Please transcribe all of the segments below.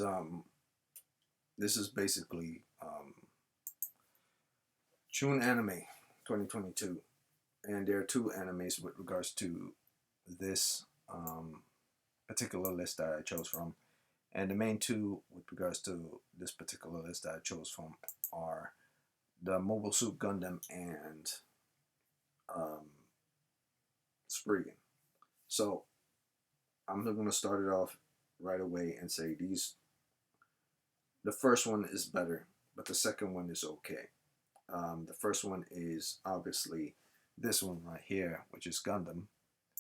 Um, this is basically June Anime 2022, and there are two animes with regards to this particular list that I chose from. And the main two with regards to this particular list that I chose from are the Mobile Suit Gundam and um, Spriggan. So I'm going to start it off right away and say the first one is better, but the second one is okay. The first one is obviously this one right here, which is Gundam.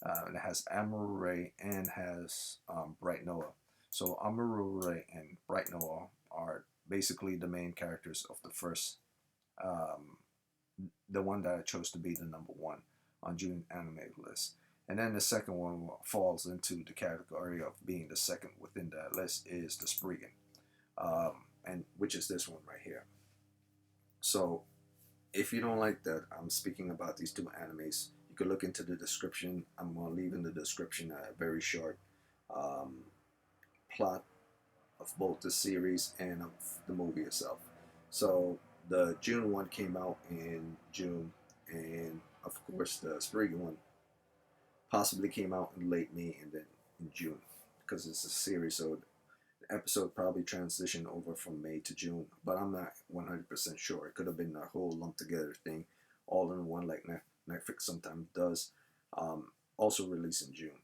And it has Amuro Ray and has Bright Noah. So Amuro Ray and Bright Noah are basically the main characters of the first, um, the one that I chose to be the number one on June anime list. And then the second one falls into the category of being the second within that list is the Spriggan, and which is this one right here. So if you don't like that I'm speaking about these two animes, you could look into the description. I'm going to leave in the description a very short um, plot of both the series and of the movie itself. So the June one came out in June, and of course the Spriggan one possibly came out in late May and then in June because it's a series. So the episode probably transitioned over from May to June, but I'm not 100% sure. It could have been a whole lumped together thing, all in one, like Netflix sometimes does. Also released in June.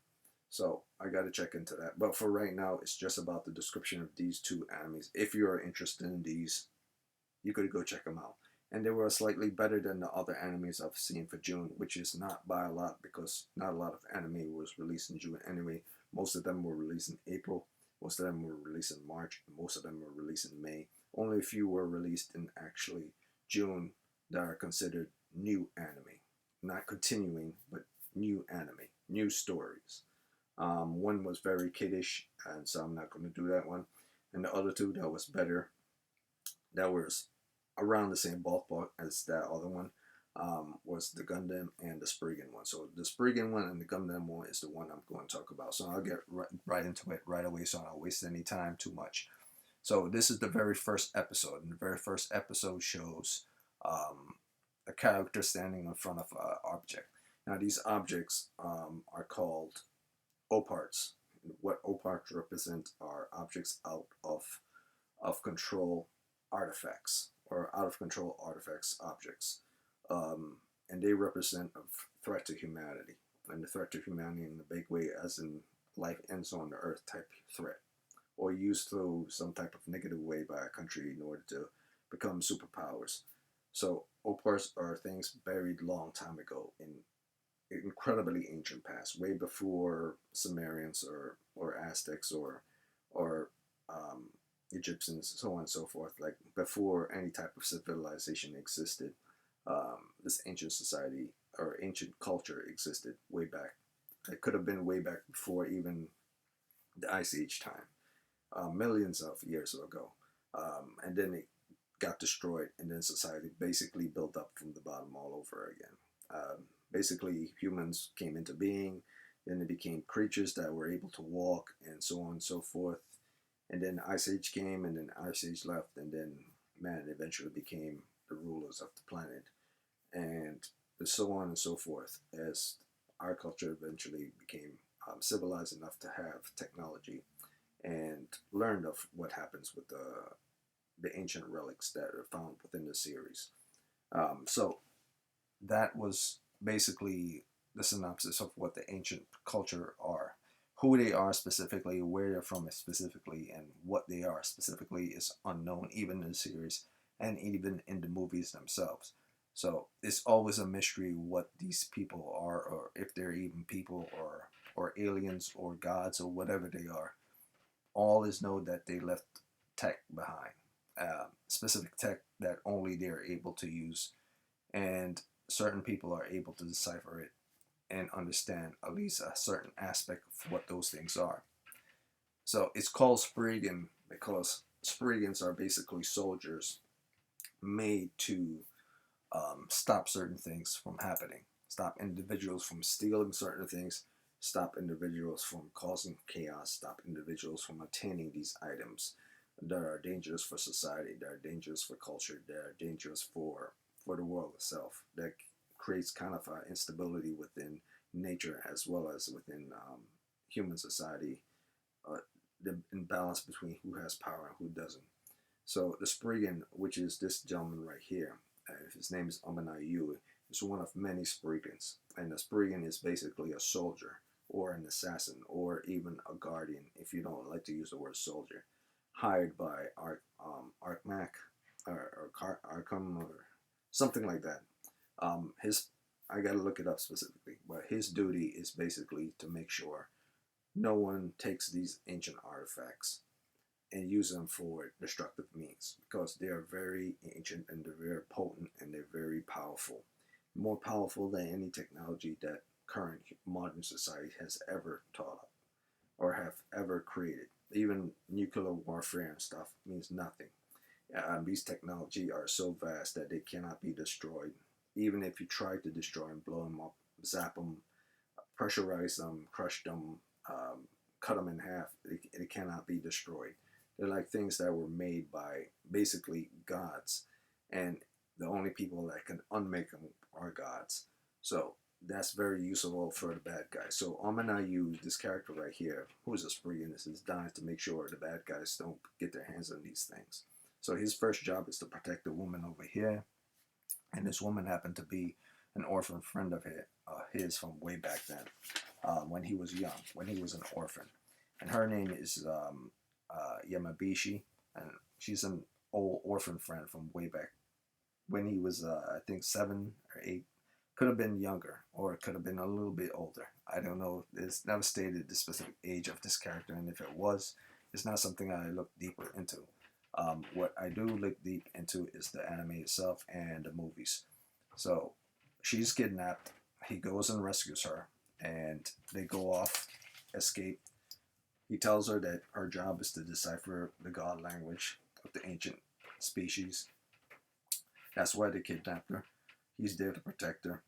So I got to check into that. But for right now, it's just about the description of these two animes. If you are interested in these, you could go check them out. And they were slightly better than the other animes I've seen for June, which is not by a lot because not a lot of anime was released in June anyway. Most of them were released in April. Most of them were released in March. Most of them were released in May. Only a few were released in actually June that are considered new anime. Not continuing, but new anime, new stories. One was very kiddish, and so I'm not going to do that one. And the other two that was better, that was around the same ballpark as that other one, was the Gundam and the Spriggan one. So the Spriggan one and the Gundam one is the one I'm going to talk about. So I'll get right into it right away so I don't waste any time too much. So this is the very first episode, and the very first episode shows a character standing in front of an object. Now these objects are called oparts. What oparts represent are objects of control artifacts or out of control artifacts objects, and they represent a threat to humanity, and the threat to humanity in the big way as in life ends on the earth type threat, or used through some type of negative way by a country in order to become superpowers. So oparts are things buried long time ago in incredibly ancient past, way before Sumerians or Aztecs or Egyptians, so on and so forth. Like before any type of civilization existed, this ancient society or ancient culture existed way back. It could have been way back before even the Ice Age time, millions of years ago, and then it got destroyed, and then society basically built up from the bottom all over again. Basically, humans came into being, then they became creatures that were able to walk, and so on and so forth. And then Ice Age came, and then Ice Age left, and then man eventually became the rulers of the planet, and so on and so forth. As our culture eventually became civilized enough to have technology, and learned of what happens with the ancient relics that are found within the series. So that was basically the synopsis of what the ancient culture are. Who they are specifically, where they're from specifically, and what they are specifically is unknown, even in the series and even in the movies themselves. So it's always a mystery what these people are, or if they're even people, or aliens, or gods, or whatever they are. All is known that they left tech behind, specific tech that only they're able to use, and certain people are able to decipher it and understand at least a certain aspect of what those things are. So it's called Spriggan because Spriggans are basically soldiers made to stop certain things from happening, stop individuals from stealing certain things, stop individuals from causing chaos, stop individuals from attaining these items. that are dangerous for society, that are dangerous for culture, that are dangerous for the world itself, that creates kind of instability within nature as well as within human society, uh, the imbalance between who has power and who doesn't. So the Spriggan, which is this gentleman right here, his name is Amuro, is one of many Spriggans, and a Spriggan is basically a soldier or an assassin or even a guardian, if you don't like to use the word soldier, hired by Archmac or Arkham or something like that. His I gotta look it up specifically, but his duty is basically to make sure no one takes these ancient artifacts and use them for destructive means because they are very ancient and they're very potent and they're very powerful, more powerful than any technology that current modern society has ever taught up or have ever created. Even nuclear warfare and stuff means nothing. These technology are so vast that they cannot be destroyed. Even if you try to destroy them, blow them up, zap them, pressurize them, crush them, cut them in half, it cannot be destroyed. They're like things that were made by basically gods, and the only people that can unmake them are gods. So that's very useful for the bad guys. So Amanayu, this character right here, who is a Spriggan, is dying to make sure the bad guys don't get their hands on these things. So his first job is to protect the woman over here, and this woman happened to be an orphan friend of his from way back then, when he was young, when he was an orphan, and her name is Yamabishi, and she's an old orphan friend from way back when he was, I think, 7 or 8. Could have been younger, or it could have been a little bit older. I don't know. It's never stated the specific age of this character, and if it was, it's not something I look deeper into. What I do look deep into is the anime itself and the movies. So she's kidnapped. He goes and rescues her, and they go off, escape. He tells her that her job is to decipher the god language of the ancient species. That's why they kidnapped her. He's there to protect her.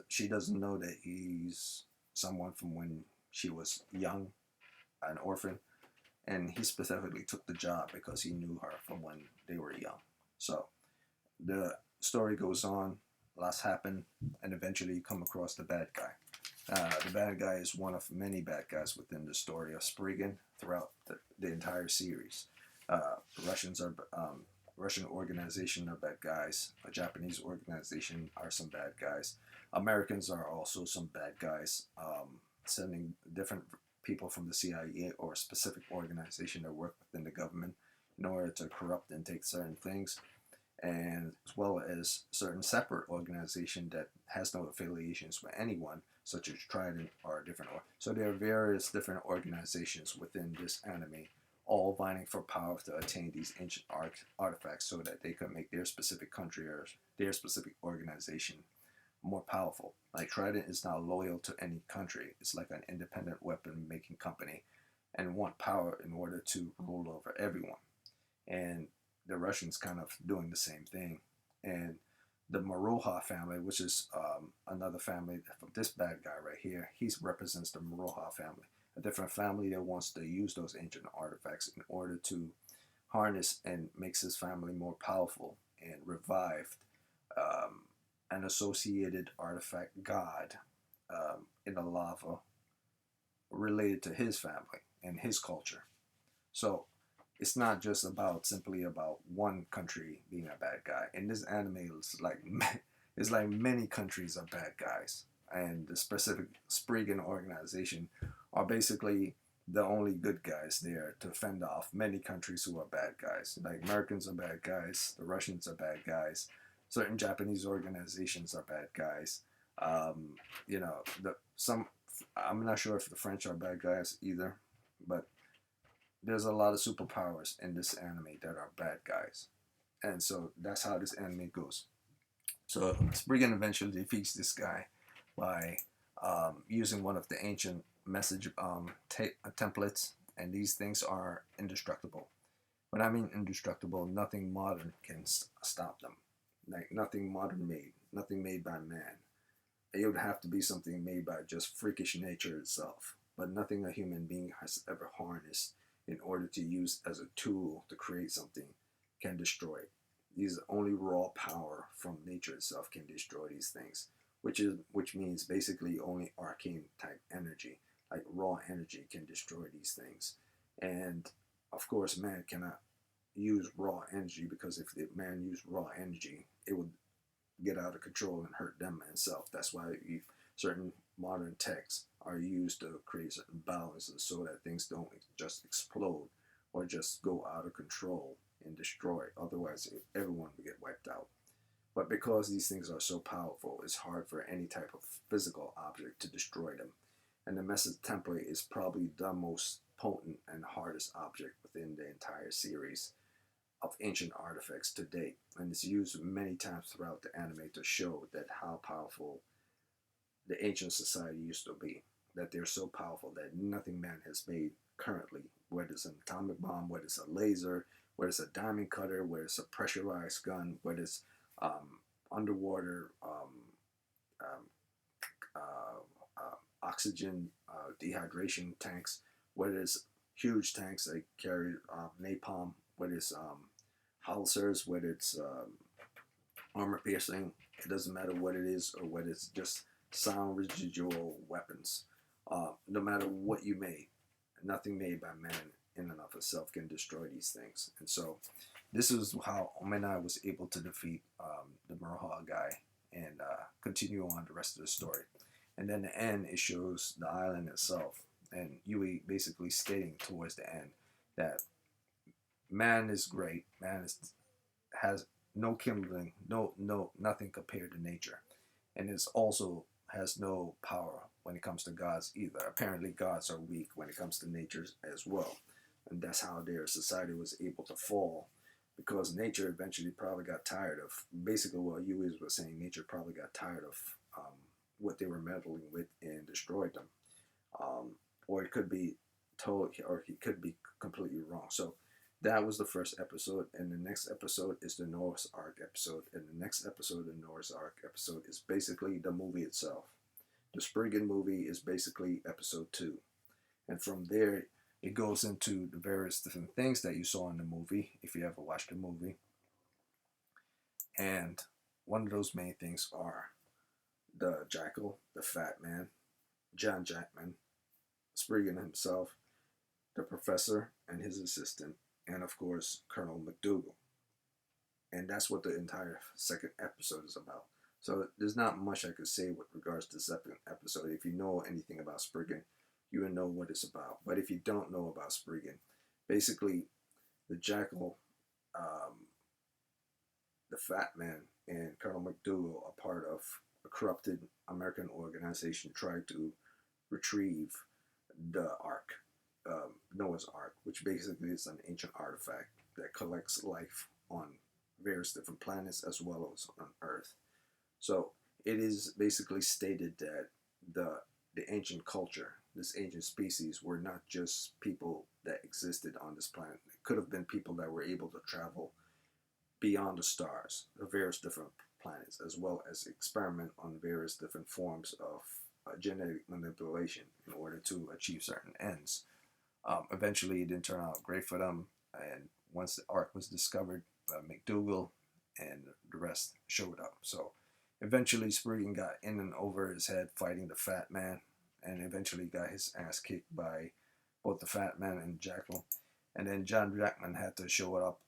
She doesn't know that he's someone from when she was young, an orphan, and he specifically took the job because he knew her from when they were young. So the story goes on, lots happen, and eventually you come across the bad guy. The bad guy is one of many bad guys within the story of Spriggan throughout the entire series. Russians are Russian organization are bad guys. A Japanese organization are some bad guys. Americans are also some bad guys, sending different people from the CIA or a specific organization that work within the government in order to corrupt and take certain things, and as well as certain separate organization that has no affiliations with anyone, such as Trident or different. So there are various different organizations within this anime, all vying for power to attain these ancient artifacts so that they could make their specific country or their specific organization more powerful. Like Trident is not loyal to any country. It's like an independent weapon making company and want power in order to rule over everyone. And the Russians kind of doing the same thing. And the Moroha family, which is another family from this bad guy right here, he represents the Moroha family, a different family that wants to use those ancient artifacts in order to harness and makes his family more powerful and revived an associated artifact god in the lava related to his family and his culture. So it's not just about simply about one country being a bad guy. In this anime, it's like many countries are bad guys, and the specific Spriggan organization are basically the only good guys there to fend off many countries who are bad guys. Like Americans are bad guys, the Russians are bad guys, certain Japanese organizations are bad guys. You know, I'm not sure if the French are bad guys either, but there's a lot of superpowers in this anime that are bad guys. And so that's how this anime goes. So Spriggan eventually defeats this guy by using one of the ancient message templates, and these things are indestructible. When I mean indestructible, nothing modern can stop them. Like nothing modern made, nothing made by man. It would have to be something made by just freakish nature itself, but nothing a human being has ever harnessed in order to use as a tool to create something can destroy it. These only raw power from nature itself can destroy these things, which means basically only arcane type energy, like raw energy, can destroy these things. And of course, man cannot use raw energy, because if the man used raw energy, it would get out of control and hurt them itself. That's why certain modern techs are used to create certain balances so that things don't just explode or just go out of control and destroy. Otherwise, everyone would get wiped out. But because these things are so powerful, it's hard for any type of physical object to destroy them. And the message template is probably the most potent and hardest object within the entire series of ancient artifacts to date, and it's used many times throughout the anime to show that how powerful the ancient society used to be, that they're so powerful that nothing man has made currently, whether it's an atomic bomb, whether it's a laser, whether it's a diamond cutter, whether it's a pressurized gun, whether it's underwater um, oxygen dehydration tanks, whether it's huge tanks that carry napalm, whether it's howitzers, whether it's armor piercing. It doesn't matter what it is, or whether it's just sound residual weapons. No matter what you made, nothing made by man in and of itself can destroy these things. And so this is how Omenai was able to defeat the Murha guy and continue on the rest of the story. And then the end, it shows the island itself, and Yui basically stating towards the end that man is great. Has no kindling, nothing compared to nature, and it's also has no power when it comes to gods either. Apparently, gods are weak when it comes to nature as well, and that's how their society was able to fall, because nature eventually probably got tired of basically what Yui was saying. Nature probably got tired of what they were meddling with and destroyed them, or it could be told, or he could be completely wrong. So that was the first episode, and the next episode is the Noah's Ark episode, and the next episode of the Noah's Ark episode is basically the movie itself. The Spriggan movie is basically episode 2, and from there it goes into the various different things that you saw in the movie, if you ever watched the movie. And one of those main things are the Jackal, the Fat Man, John Jackman, Spriggan himself, the Professor and his assistant, and of course Colonel McDougal. And that's what the entire second episode is about. So there's not much I could say with regards to the second episode. If you know anything about Spriggan, you will know what it's about. But if you don't know about Spriggan, basically the Jackal, the Fat Man, and Colonel McDougal are part of a corrupted American organization trying to retrieve the Ark, Noah's Ark, which basically is an ancient artifact that collects life on various different planets as well as on Earth. So it is basically stated that the ancient culture, this ancient species, were not just people that existed on this planet. It could have been people that were able to travel beyond the stars, the various different planets, as well as experiment on various different forms of genetic manipulation in order to achieve certain ends. Eventually, it didn't turn out great for them, and once the Ark was discovered, McDougal and the rest showed up. So eventually, Spriggan got in and over his head fighting the Fat Man, and eventually got his ass kicked by both the Fat Man and Jackal. And then John Jackman had to show it up.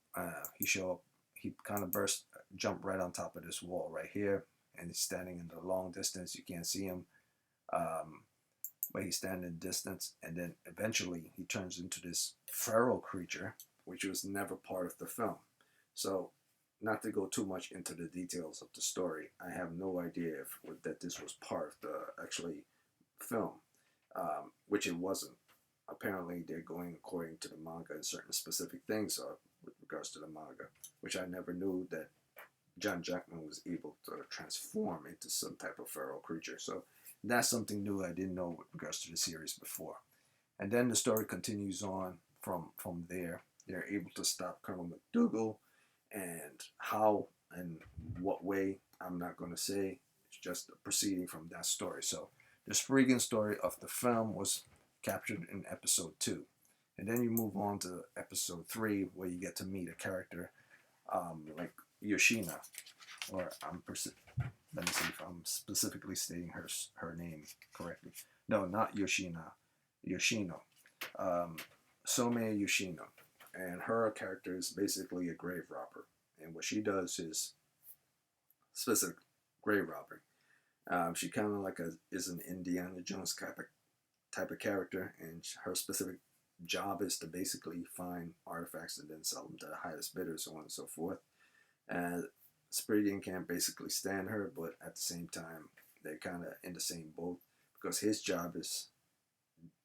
He kind of jumped right on top of this wall right here, and he's standing in the long distance. You can't see him, but he's standing in distance. And then eventually he turns into this feral creature, which was never part of the film. So, not to go too much into the details of the story, I have no idea that this was part of the actually film, which it wasn't. Apparently, they're going according to the manga, and certain specific things are with regards to the manga, which I never knew that John Jackman was able to transform into some type of feral creature. So that's something new I didn't know with regards to the series before. And then the story continues on from there. They're able to stop Colonel McDougal, and how and what way, I'm not going to say. It's just proceeding from that story. So the Spriggan story of the film was captured in episode 2. And then you move on to episode 3, where you get to meet a character like Yoshina, or let me see if I'm specifically stating her name correctly. No, not Yoshina, Yoshino. Um, Some Yoshino, and her character is basically a grave robber, and what she does is specific grave robbery. She kind of like is an Indiana Jones type of character, and her specific job is to basically find artifacts and then sell them to the highest bidder, so on and so forth. And Spriggan can't basically stand her, but at the same time, they're kind of in the same boat because his job is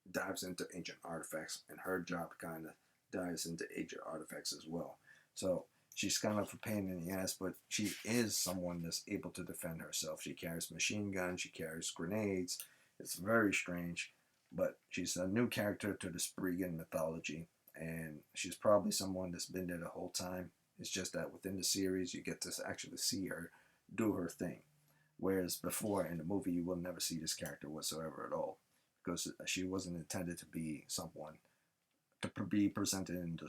dives into ancient artifacts, and her job kind of dives into ancient artifacts as well. So she's kind of a pain in the ass, but she is someone that's able to defend herself. She carries machine guns, she carries grenades. It's very strange, but she's a new character to the Spriggan mythology, and she's probably someone that's been there the whole time. It's just that within the series, you get to actually see her do her thing. Whereas before in the movie, you will never see this character whatsoever at all, because she wasn't intended to be someone to be presented in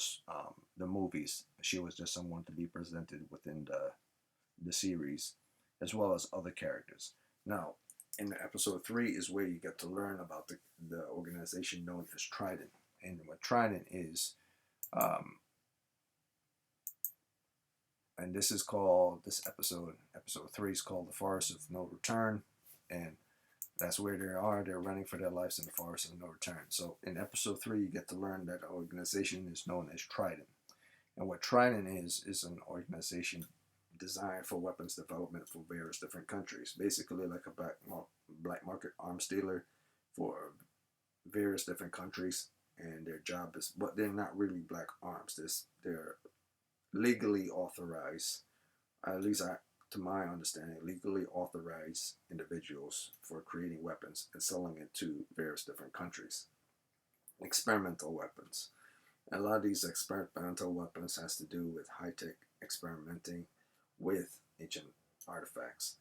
the movies. She was just someone to be presented within the series, as well as other characters. Now, in episode 3 is where you get to learn about the organization known as Trident. And what Trident is, um, and this is called, episode 3 is called The Forest of No Return. And that's where they are. They're running for their lives in the Forest of No Return. So in episode 3, you get to learn that the organization is known as Trident. And what Trident is an organization designed for weapons development for various different countries. Basically like a black market arms dealer for various different countries. And their job is, but they're not really black arms. They're legally authorized, at least to my understanding, legally authorized individuals for creating weapons and selling it to various different countries. Experimental weapons. A lot of these experimental weapons has to do with high-tech experimenting with ancient artifacts.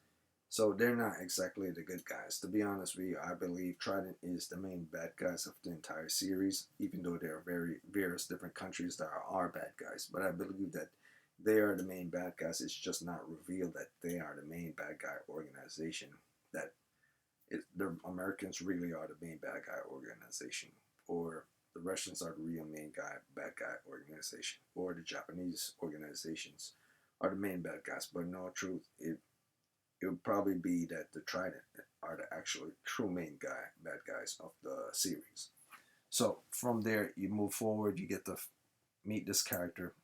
So they're not exactly the good guys. To be honest with you, I believe Trident is the main bad guys of the entire series, even though there are various different countries that are bad guys. But I believe that they are the main bad guys. It's just not revealed that they are the main bad guy organization. That the Americans really are the main bad guy organization, or the Russians are the real bad guy organization, or the Japanese organizations are the main bad guys. But in all truth, it would probably be that the Trident are the actually true bad guys of the series. So from there, you move forward, you get to meet this character,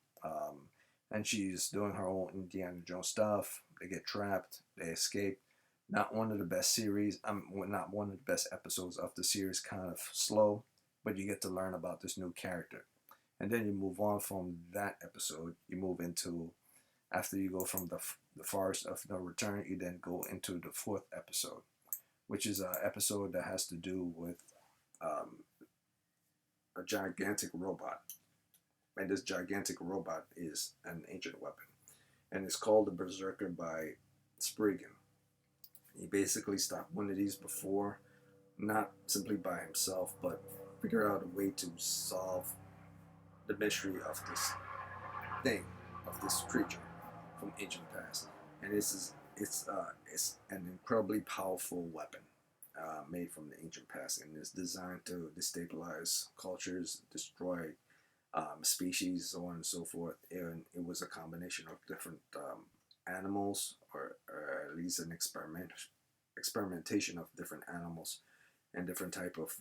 and she's doing her own Indiana Jones stuff. They get trapped, they escape. Not one of the best not one of the best episodes of the series, kind of slow, but you get to learn about this new character. And then you move on from that episode, you move into, after you go from the Forest of No Return, you then go into the 4th episode, which is an episode that has to do with a gigantic robot. And this gigantic robot is an ancient weapon. And it's called the Berserker by Spriggan. He basically stopped one of these before, not simply by himself, but figure out a way to solve the mystery of this thing, of this creature from ancient past. And it's an incredibly powerful weapon made from the ancient past, and it's designed to destabilize cultures, destroy species, so on and so forth. And it was a combination of different animals, or at least an experimentation of different animals and different type of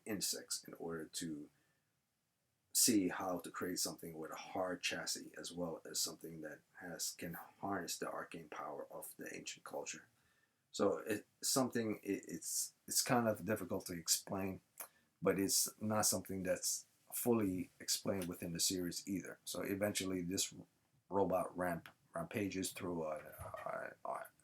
insects in order to see how to create something with a hard chassis, as well as something that can harness the arcane power of the ancient culture. So it's kind of difficult to explain, but it's not something that's fully explained within the series either. So eventually this robot rampages through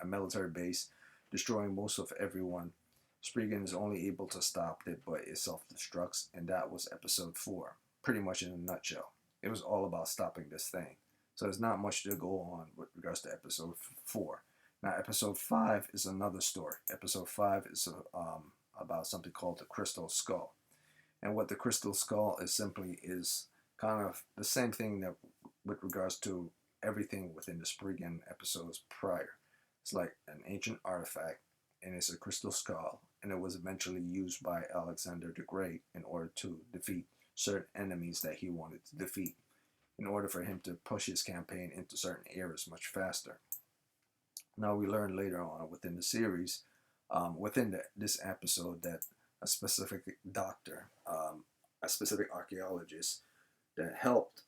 a military base, destroying most of everyone. Spriggan is only able to stop it, but it self-destructs, and that was episode 4, pretty much in a nutshell. It was all about stopping this thing. So there's not much to go on with regards to episode 4. Now, episode 5 is another story. Episode 5 is about something called the Crystal Skull. And what the crystal skull is simply is kind of the same thing that with regards to everything within the Spriggan episodes prior. It's like an ancient artifact, and it's a crystal skull, and it was eventually used by Alexander the Great in order to defeat certain enemies that he wanted to defeat, in order for him to push his campaign into certain areas much faster. Now we learn later on within the series, within this episode, that a specific doctor, a specific archaeologist that helped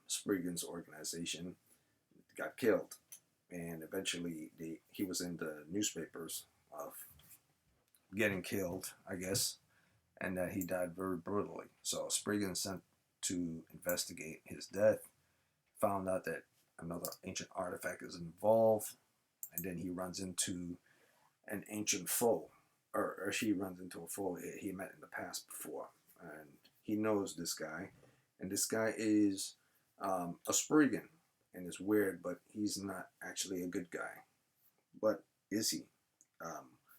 Spriggan's organization got killed, and eventually he was in the newspapers of getting killed, I guess, and that he died very brutally. So Spriggan sent to investigate his death, found out that another ancient artifact is involved, and then he runs into an ancient foe, or she runs into a foe he met in the past before, and he knows this guy, and this guy is a Spriggan, and it's weird, but he's not actually a good guy. But is he?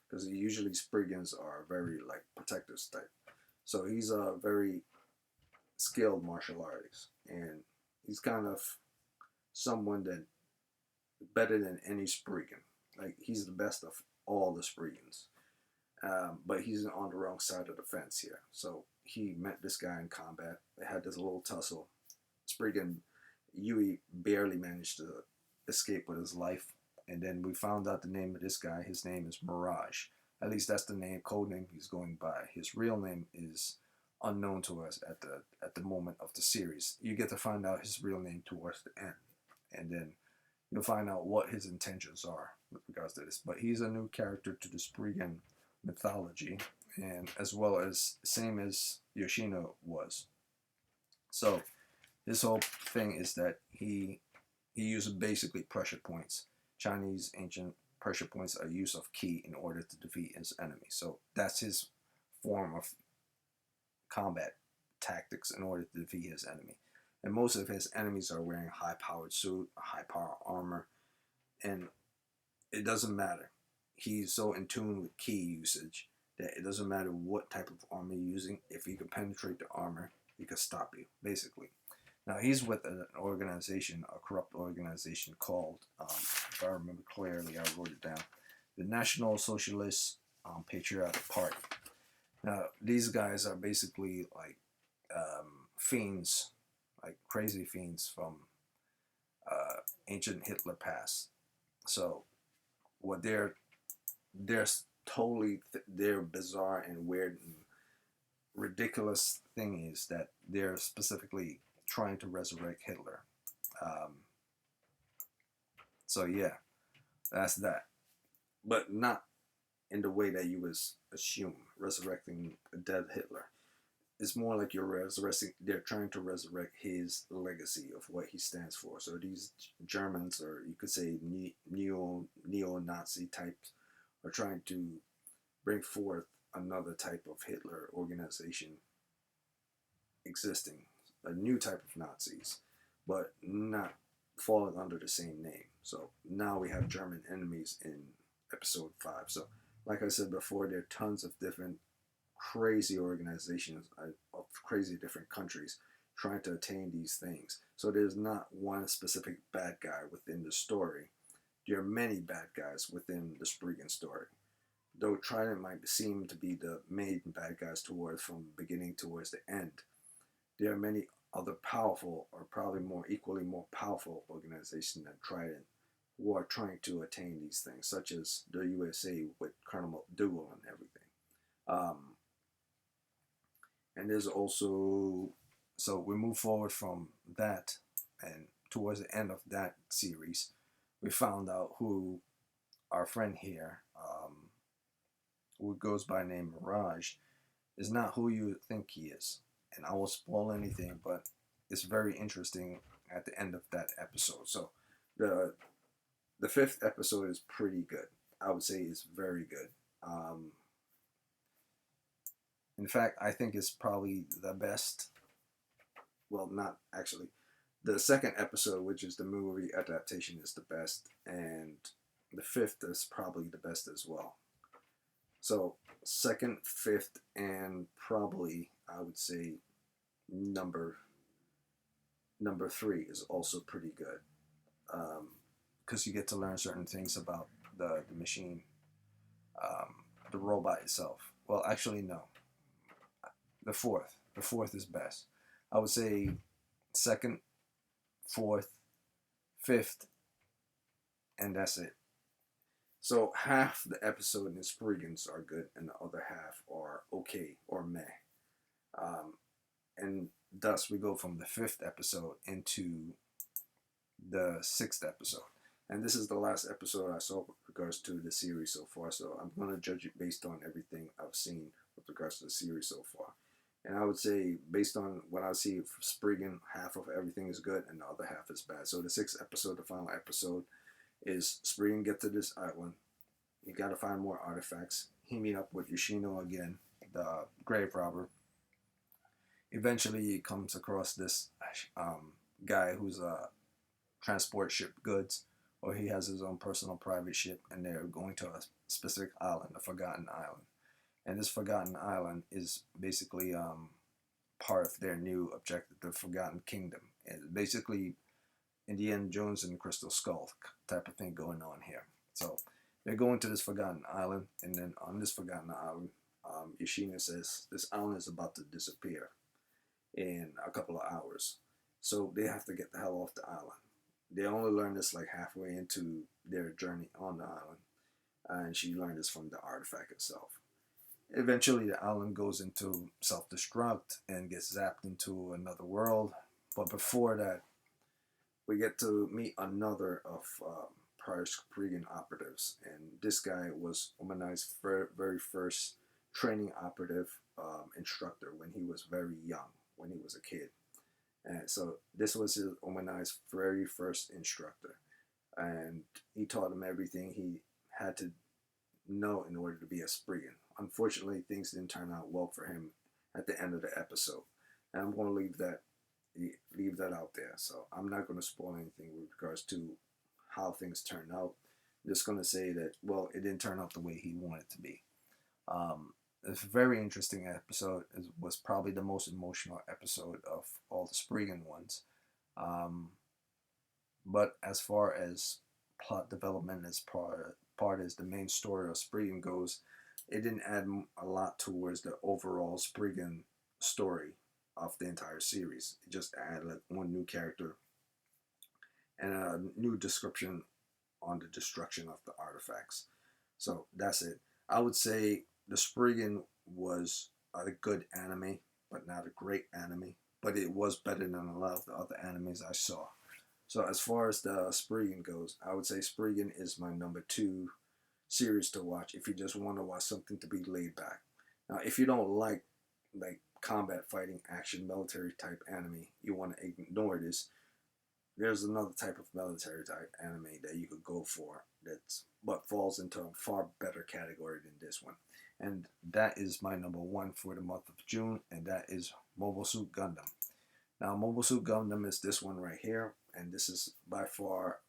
Because usually Spriggans are very like protectors type. So he's a very skilled martial artist, and he's kind of someone that better than any Spriggan. Like he's the best of all the Spriggans, but he's on the wrong side of the fence here. So he met this guy in combat. They had this little tussle. Spriggan, Yui barely managed to escape with his life, and then we found out the name of this guy. His name is Mirage. At least that's the code name he's going by. His real name is unknown to us at the moment of the series. You get to find out his real name towards the end, and then you'll find out what his intentions are with regards to this. But he's a new character to the Spriggan mythology, and as well as same as Yoshino was. So this whole thing is that he uses basically pressure points. Chinese ancient pressure points are use of ki in order to defeat his enemy. So that's his form of combat tactics in order to defeat his enemy. And most of his enemies are wearing high-powered suit, high-power armor, and it doesn't matter. He's so in tune with ki usage that it doesn't matter what type of armor you're using. If you can penetrate the armor, he can stop you, basically. Now, he's with an organization, a corrupt organization called, if I remember clearly, I wrote it down, the National Socialist Patriotic Party. Now, these guys are basically like fiends, like crazy fiends from ancient Hitler past. So, what they're totally, their bizarre and weird and ridiculous thing is that they're specifically trying to resurrect Hitler. So yeah, that's that. But not in the way that you would assume, resurrecting a dead Hitler. It's more like they're trying to resurrect his legacy of what he stands for. So these Germans, or you could say neo-Nazi types, are trying to bring forth another type of Hitler organization existing, a new type of Nazis, but not falling under the same name. So now we have German enemies in episode 5. So like I said before, there are tons of different crazy organizations of crazy different countries trying to attain these things. So there's not one specific bad guy within the story. There are many bad guys within the Spriggan story. Though Trident might seem to be the main bad guys from beginning towards the end, there are many other powerful, or probably equally more powerful organizations than Trident, who are trying to attain these things, such as the USA with Colonel McDougal and everything. And there's also, so we move forward from that, and towards the end of that series, we found out who our friend here, who goes by the name Mirage, is not who you think he is. And I won't spoil anything, but it's very interesting at the end of that episode. So the 5th episode is pretty good. I would say it's very good. In fact, I think it's probably the best. Well, not actually. The 2nd episode, which is the movie adaptation, is the best, and the 5th is probably the best as well. So second, fifth, and probably I would say number number three is also pretty good, because you get to learn certain things about the machine, um, the robot itself. Well, actually, no. The fourth is best. I would say second, fourth, fifth, and that's it. So half the episode in Spriggans are good, and the other half are okay or meh. Um, and thus we go from the fifth episode into the sixth episode. And this is the last episode I saw with regards to the series so far. So I'm going to judge it based on everything I've seen with regards to the series so far. And I would say, based on what I see from Spriggan, half of everything is good and the other half is bad. So the sixth episode, the final episode, is Spriggan get to this island. You got to find more artifacts. He meet up with Yoshino again, the grave robber. Eventually, he comes across this guy who's transport ship goods, or he has his own personal private ship, and they're going to a specific island, a forgotten island. And this forgotten island is basically part of their new objective, the Forgotten Kingdom. And basically, Indiana Jones and Crystal Skull type of thing going on here. So they're going to this forgotten island, and then on this forgotten island, Yoshino says this island is about to disappear in a couple of hours. So they have to get the hell off the island. They only learned this like halfway into their journey on the island, and she learned this from the artifact itself. Eventually, the island goes into self-destruct and gets zapped into another world. But before that, we get to meet another of prior Spriggan operatives, and this guy was Omani's very first training operative instructor when he was very young, when he was a kid. And so this was his Omani's very first instructor, and he taught him everything he had to know in order to be a Spriggan. Unfortunately, things didn't turn out well for him at the end of the episode, and I'm going to leave that out there. So I'm not going to spoil anything with regards to how things turned out. I'm just going to say that, well, it didn't turn out the way he wanted it to be. It's a very interesting episode. It was probably the most emotional episode of all the Spriggan ones. But as far as plot development as part as the main story of Spriggan goes, it didn't add a lot towards the overall Spriggan story of the entire series. It just added like one new character and a new description on the destruction of the artifacts. So that's it. I would say the Spriggan was a good anime, but not a great anime. But it was better than a lot of the other animes I saw. So as far as the Spriggan goes, I would say Spriggan is my number 2 series to watch if you just want to watch something to be laid back. Now, if you don't like combat fighting, action, military type anime, you want to ignore this. There's another type of military type anime that you could go for but falls into a far better category than this one. And that is my number 1 for the month of June, and that is Mobile Suit Gundam. Now, Mobile Suit Gundam is this one right here, and this is by far,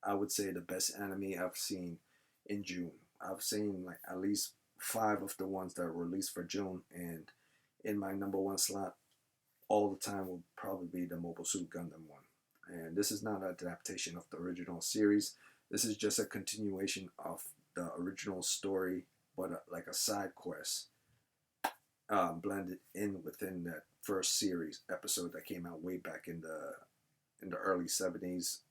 I would say, the best anime I've seen in June. I've seen like at least 5 of the ones that were released for June, and in my number 1 slot all the time will probably be the Mobile Suit Gundam one. And this is not an adaptation of the original series. This is just a continuation of the original story, but like a side quest blended in within that first series episode that came out way back in the early 70s.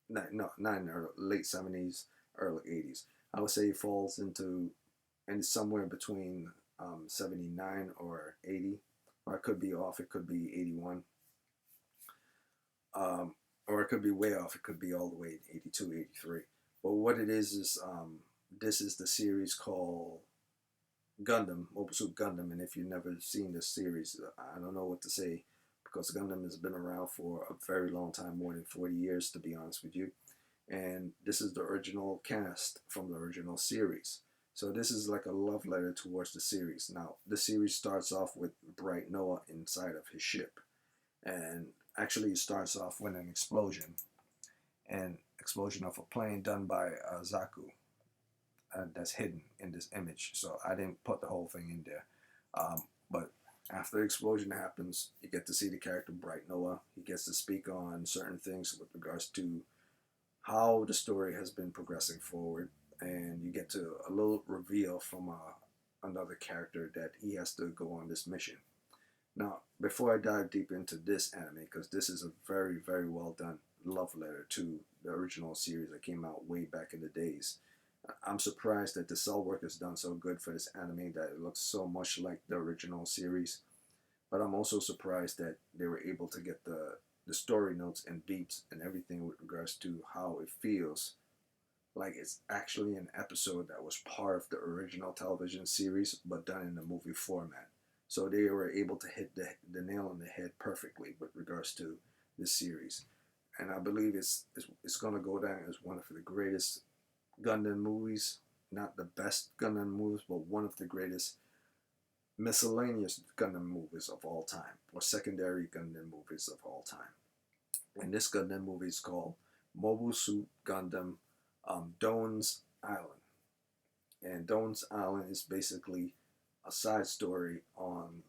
Not in the late 70s, early 80s. I would say it falls into, and somewhere between 79 or 80, or it could be off. It could be 81. Or it could be way off. It could be all the way 82, 83. But what it is this is the series called Gundam, Mobile Suit Gundam. And if you've never seen this series, I don't know what to say, because Gundam has been around for a very long time, more than 40 years, to be honest with you. And this is the original cast from the original series. So this is like a love letter towards the series. Now, the series starts off with Bright Noah inside of his ship. And actually it starts off with an explosion of a plane done by Zaku. that's hidden in this image. So I didn't put the whole thing in there. But after the explosion happens, you get to see the character Bright Noah. He gets to speak on certain things with regards to how the story has been progressing forward, and you get to a little reveal from another character that he has to go on this mission. Now, before I dive deep into this anime, because this is a very, very well done love letter to the original series that came out way back in the days. I'm surprised that the cell work is done so good for this anime that it looks so much like the original series. But I'm also surprised that they were able to get the story notes and beats and everything with regards to how it feels like it's actually an episode that was part of the original television series but done in the movie format. So they were able to hit the nail on the head perfectly with regards to this series. And I believe it's going to go down as one of the greatest Gundam movies. Not the best Gundam movies, but one of the greatest miscellaneous Gundam movies of all time, or secondary Gundam movies of all time. And this Gundam movie is called Mobile Suit Gundam Doan's Island. And Doan's Island is basically a side story on,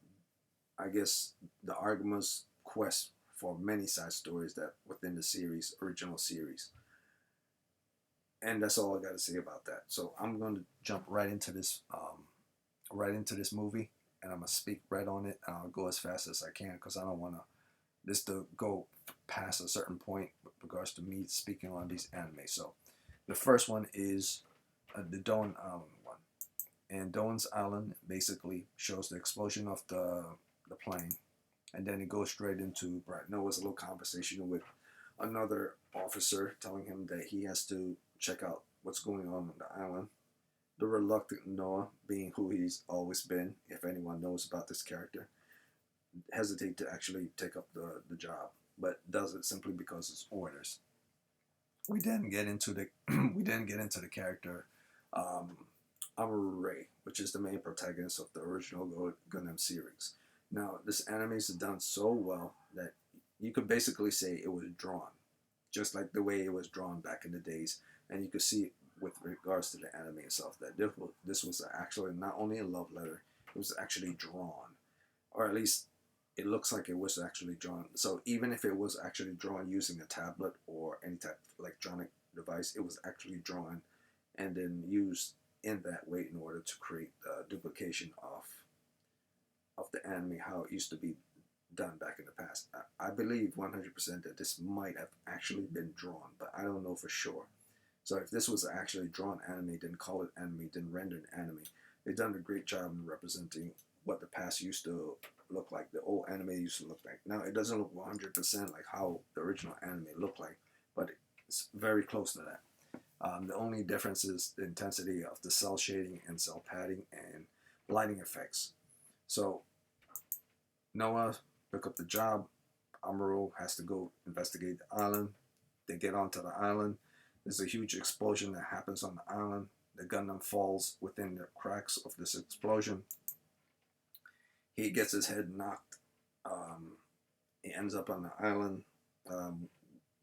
I guess, the Arguma's quest for many side stories that within the series, original series. And that's all I got to say about that. So I'm going to jump right into this movie, and I'm gonna speak right on it. I'll go as fast as I can because I don't want this to go past a certain point with regards to me speaking on these anime. So the first one is the Doan Island one, and Doan's Island basically shows the explosion of the plane, and then it goes straight into Bright Noah's little conversation with another officer telling him that he has to check out what's going on the island. The reluctant Noah, being who he's always been, if anyone knows about this character, hesitate to actually take up the job, but does it simply because it's orders. We then get into the character Amuro Ray, which is the main protagonist of the original Gundam series. Now, this anime is done so well that you could basically say it was drawn, just like the way it was drawn back in the days, and you could see with regards to the anime itself that this was actually not only a love letter, it was actually drawn, or at least it looks like it was actually drawn. So even if it was actually drawn using a tablet or any type of electronic device, it was actually drawn and then used in that way in order to create the duplication of the anime how it used to be done back in the past. I believe 100% that this might have actually been drawn, but I don't know for sure. So if this was actually drawn anime, then call it anime, then rendered anime. They've done a great job in representing what the past used to look like, the old anime used to look like. Now, it doesn't look 100% like how the original anime looked like, but it's very close to that. The only difference is the intensity of the cell shading and cell padding and lighting effects. So, Noah took up the job. Amuro has to go investigate the island. They get onto the island. There's a huge explosion that happens on the island. The Gundam falls within the cracks of this explosion. He gets his head knocked. He ends up on the island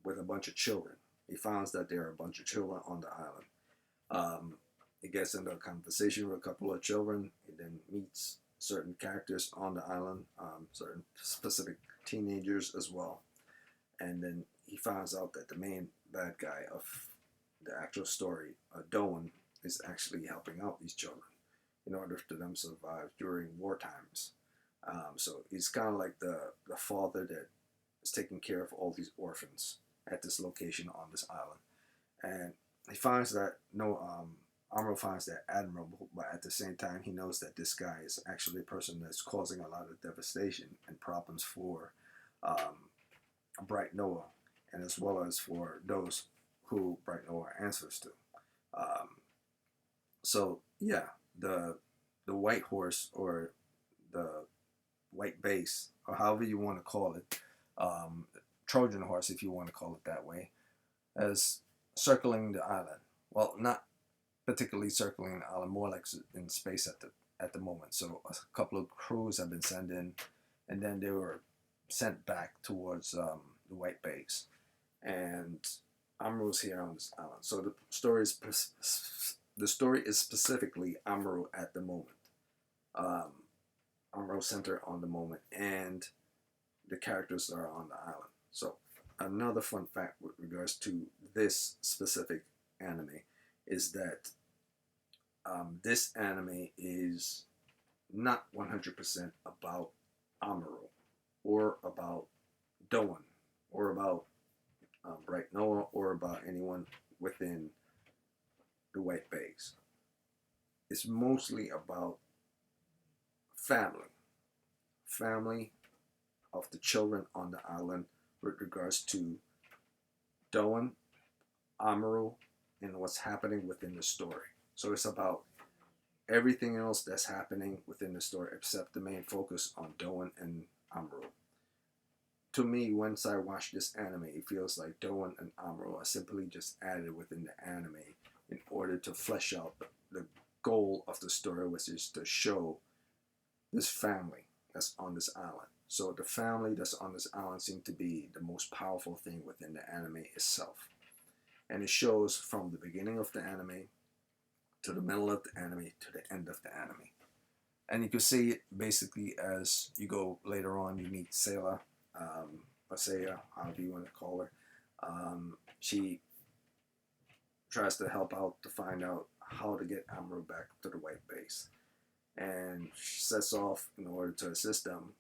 with a bunch of children. He finds that there are a bunch of children on the island. He gets into a conversation with a couple of children. He then meets certain characters on the island, certain specific teenagers as well. And then he finds out that the main bad guy of the actual story, Doan, is actually helping out these children in order for them to survive during war times. So he's kind of like the father that is taking care of all these orphans at this location on this island. And he finds that Amuro finds that admirable, but at the same time he knows that this guy is actually a person that's causing a lot of devastation and problems for Bright Noah, and as well as for those who Bright Noah answers to. So yeah, the white horse, or the white base, or however you want to call it, Trojan horse if you want to call it that way, as circling the island. Well, not particularly circling the island, more like in space at the moment. So a couple of crews have been sent in, and then they were sent back towards the white base, and Amuro's here on this island. So the story is The story is specifically Amuro at the moment. Um, Amuro center on the moment, and the characters are on the island. So another fun fact with regards to this specific anime is that this anime is not 100% about Amuro or about Doan or about Bright Noah or about anyone within the White Base. It's mostly about family. Family of the children on the island with regards to Doan, Amuro, and what's happening within the story. So it's about everything else that's happening within the story except the main focus on Doan and Amuro. To me, once I watch this anime, it feels like Doan and Amuro are simply just added within the anime in order to flesh out the goal of the story, which is to show this family that's on this island. So the family that's on this island seems to be the most powerful thing within the anime itself. And it shows from the beginning of the anime to the middle of the anime to the end of the anime. And you can see it basically as you go later on. You meet Selah, or Saya, however you want to call her. She tries to help out to find out how to get Amuro back to the White Base. And she sets off in order to assist them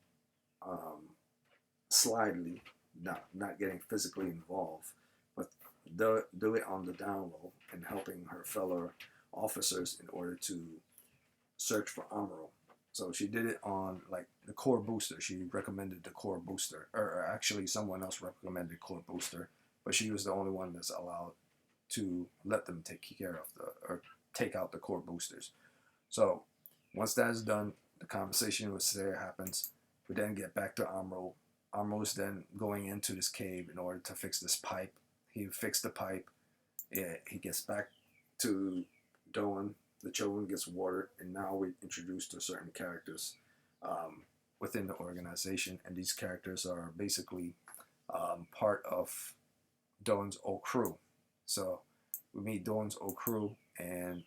slyly, not getting physically involved, but do it on the down low and helping her fellow officers in order to search for Amuro. So she did it on like the core booster. She recommended the core booster, or actually someone else recommended core booster, but she was the only one that's allowed to let them take care of or take out the core boosters. So once that is done, the conversation with Sarah happens. We then get back to Amuro. Amuro's then going into this cave in order to fix this pipe. He fixed the pipe. He gets back to Doan. The children gets watered, and now we're introduced to certain characters within the organization, and these characters are basically part of Doan's old crew. So we meet Doan's old crew, and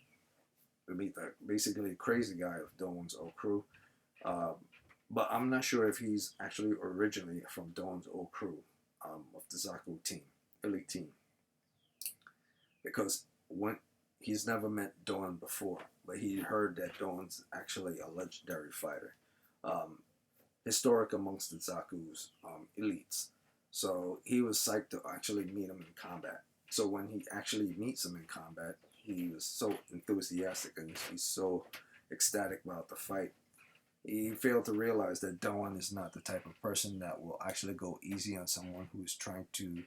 we meet the basically crazy guy of Doan's old crew. But I'm not sure if he's actually originally from Doan's old crew of the Zaku team, elite team, because when he's never met Doan before, but he heard that Doan's actually a legendary fighter, historic amongst the Zaku's elites. So he was psyched to actually meet him in combat. So when he actually meets him in combat, he was so enthusiastic and he's so ecstatic about the fight. He failed to realize that Doan is not the type of person that will actually go easy on someone who is trying to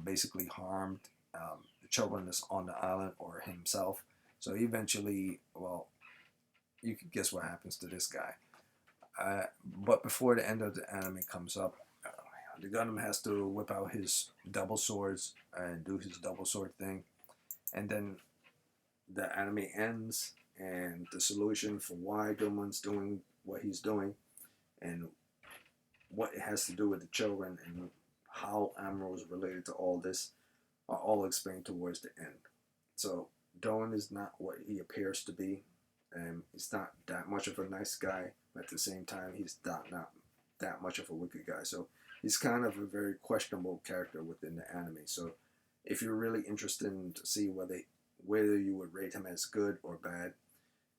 basically harm the children that's on the island or himself. So eventually, well, you can guess what happens to this guy. But before the end of the anime comes up, the Gundam has to whip out his double swords and do his double sword thing. And then the anime ends, and the solution for why Doan's doing what he's doing and what it has to do with the children and how Amuro is related to all this are all explained towards the end. So Doan is not what he appears to be, and he's not that much of a nice guy, but at the same time he's not that much of a wicked guy. So he's kind of a very questionable character within the anime. So if you're really interested in to see whether you would rate him as good or bad,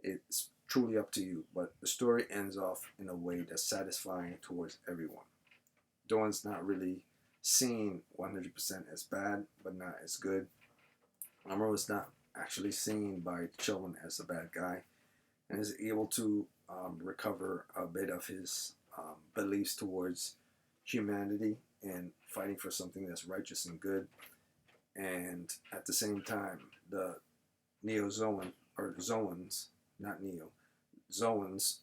it's truly up to you. But the story ends off in a way that's satisfying towards everyone. Doan's not really seen 100% as bad, but not as good. Amuro is not actually seen by the children as a bad guy, and is able to recover a bit of his beliefs towards humanity and fighting for something that's righteous and good. And at the same time, the Neo-Zoan, or Zoans, not Neo, Zoans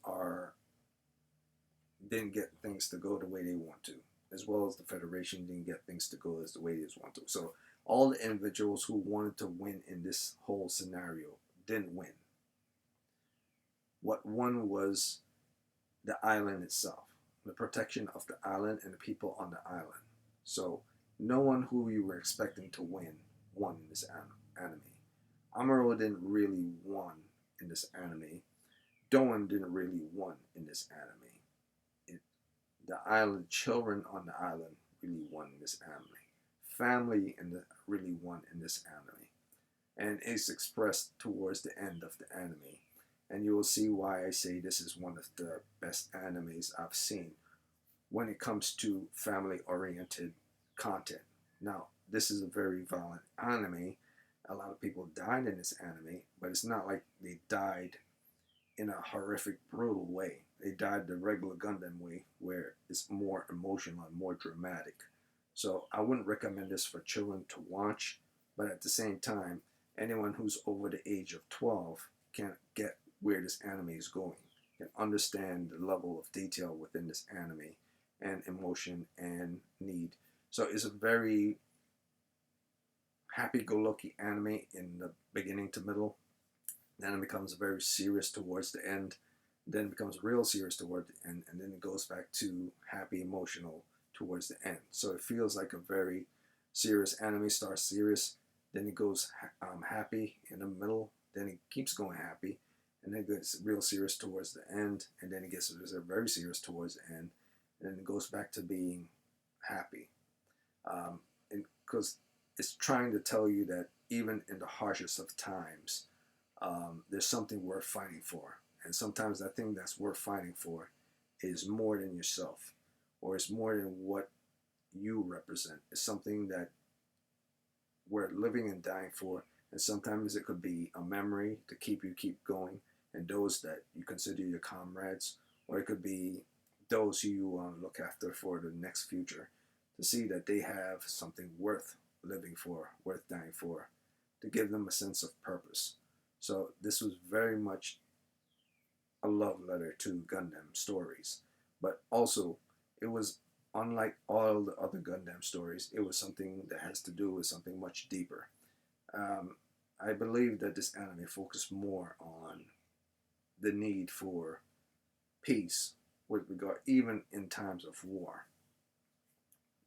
didn't get things to go the way they want to, as well as the Federation didn't get things to go as the way they want to. So all the individuals who wanted to win in this whole scenario didn't win. What won was the island itself, the protection of the island and the people on the island. So no one who you were expecting to win won in this anime. Amuro didn't really won in this anime. Doan didn't really won in this anime. It, the island children on the island really won in this anime. Family in the really won in this anime, and it's expressed towards the end of the anime. And you will see why I say this is one of the best animes I've seen when it comes to family oriented content. Now, this is a very violent anime. A lot of people died in this anime, but it's not like they died in a horrific, brutal way. They died the regular Gundam way, where it's more emotional and more dramatic. So I wouldn't recommend this for children to watch, but at the same time, anyone who's over the age of 12 can get where this anime is going, can understand the level of detail within this anime and emotion and need. So it's a very happy-go-lucky anime in the beginning to middle. Then it becomes very serious towards the end. Then it becomes real serious toward the end, and then it goes back to happy, emotional towards the end. So it feels like a very serious anime. Starts serious, then it goes happy in the middle, then it keeps going happy, and then it gets real serious towards the end, and then it gets very serious towards the end, and then it goes back to being happy. And because it's trying to tell you that even in the harshest of times, there's something worth fighting for. And sometimes that thing that's worth fighting for is more than yourself, or it's more than what you represent. It's something that we're living and dying for. And sometimes it could be a memory to keep you keep going, and those that you consider your comrades, or it could be those who you want to look after for the next future, to see that they have something worth living for, worth dying for, to give them a sense of purpose. So this was very much a love letter to Gundam stories, but also it was unlike all the other Gundam stories. It was something that has to do with something much deeper. I believe that this anime focused more on the need for peace with regard, even in times of war.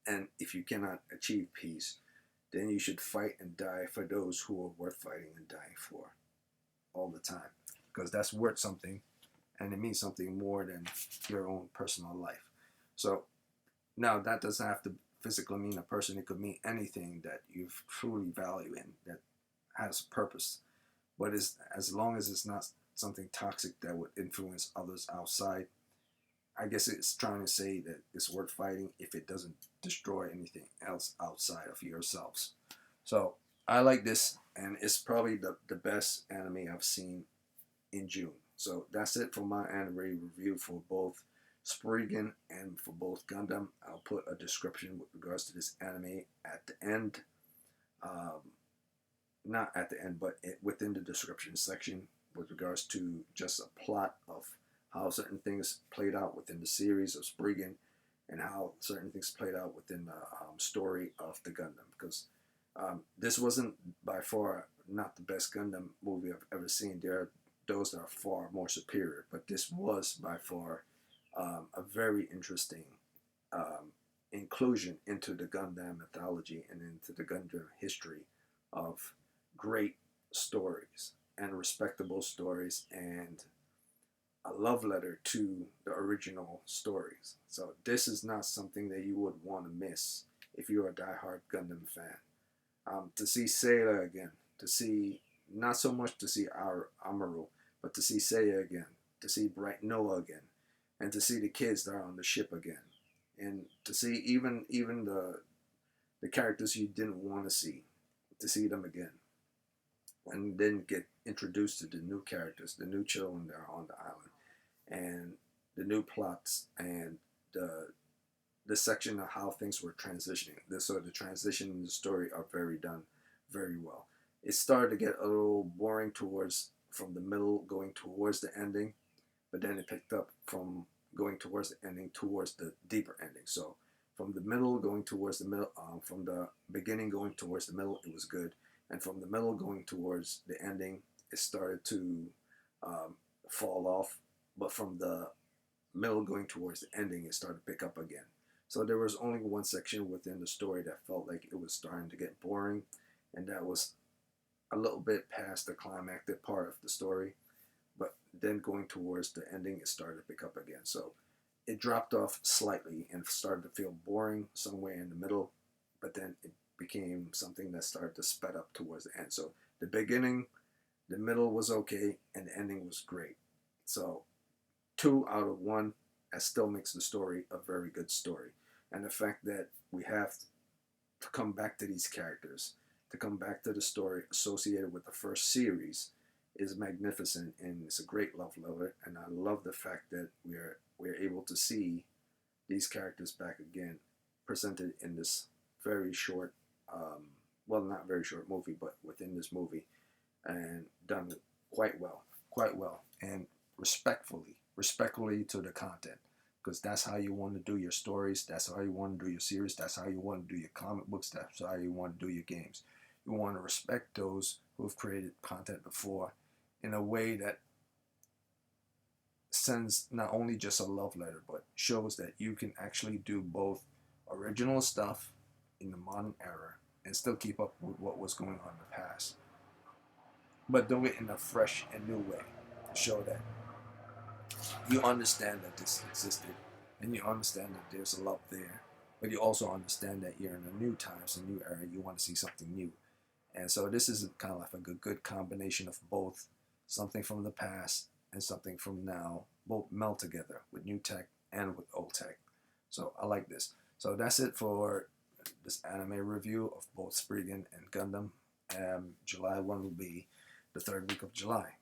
And if you cannot achieve peace, then you should fight and die for those who are worth fighting and dying for all the time, because that's worth something, and it means something more than your own personal life. So now that doesn't have to physically mean a person. It could mean anything that you truly value in that has purpose, but is as long as it's not something toxic that would influence others outside. I guess it's trying to say that it's worth fighting if it doesn't destroy anything else outside of yourselves. So I like this, and it's probably the best anime I've seen in June. So that's it for my anime review for both Spriggan and for both Gundam. I'll put a description with regards to this anime at the end. Not at the end, but within the description section with regards to just a plot of how certain things played out within the series of Spriggan, and how certain things played out within the story of the Gundam. Because this wasn't by far not the best Gundam movie I've ever seen. There are those that are far more superior, but this was by far a very interesting inclusion into the Gundam mythology and into the Gundam history of great stories and respectable stories, and a love letter to the original stories. So this is not something that you would want to miss if you're a diehard Gundam fan. To see Seiya again, to see, not so much to see our Amuro, but to see Seiya again, to see Bright Noah again, and to see the kids that are on the ship again, and to see even the characters you didn't want to see them again, and then get introduced to the new characters, the new children that are on the island, and the new plots, and the section of how things were transitioning. So the transition in the story are very done very well. It started to get a little boring towards from the middle going towards the ending, but then it picked up from going towards the ending towards the deeper ending. So from the middle going towards the middle, from the beginning going towards the middle, it was good, and from the middle going towards the ending, it started to fall off. But from the middle going towards the ending, it started to pick up again. So there was only one section within the story that felt like it was starting to get boring, and that was a little bit past the climactic part of the story, but then going towards the ending, it started to pick up again. So it dropped off slightly and started to feel boring somewhere in the middle, but then it became something that started to sped up towards the end. So the beginning, the middle was okay, and the ending was great. So 2 out of 1, that still makes the story a very good story. And the fact that we have to come back to these characters, to come back to the story associated with the first series, is magnificent, and it's a great love letter. And I love the fact that we're able to see these characters back again, presented in this very short, well, not very short movie, but within this movie, and done quite well, and respectfully to the content, because that's how you want to do your stories, that's how you want to do your series, that's how you want to do your comic books, that's how you want to do your games. You want to respect those who've created content before in a way that sends not only just a love letter, but shows that you can actually do both original stuff in the modern era and still keep up with what was going on in the past, but do it in a fresh and new way to show that you understand that this existed and you understand that there's a love there, but you also understand that you're in a new times, a new era, you want to see something new. And so this is kind of like a good combination of both, something from the past and something from now, both meld together with new tech and with old tech. So I like this. So that's it for this anime review of both Spriggan and Gundam. July 1 will be the 3rd week of July.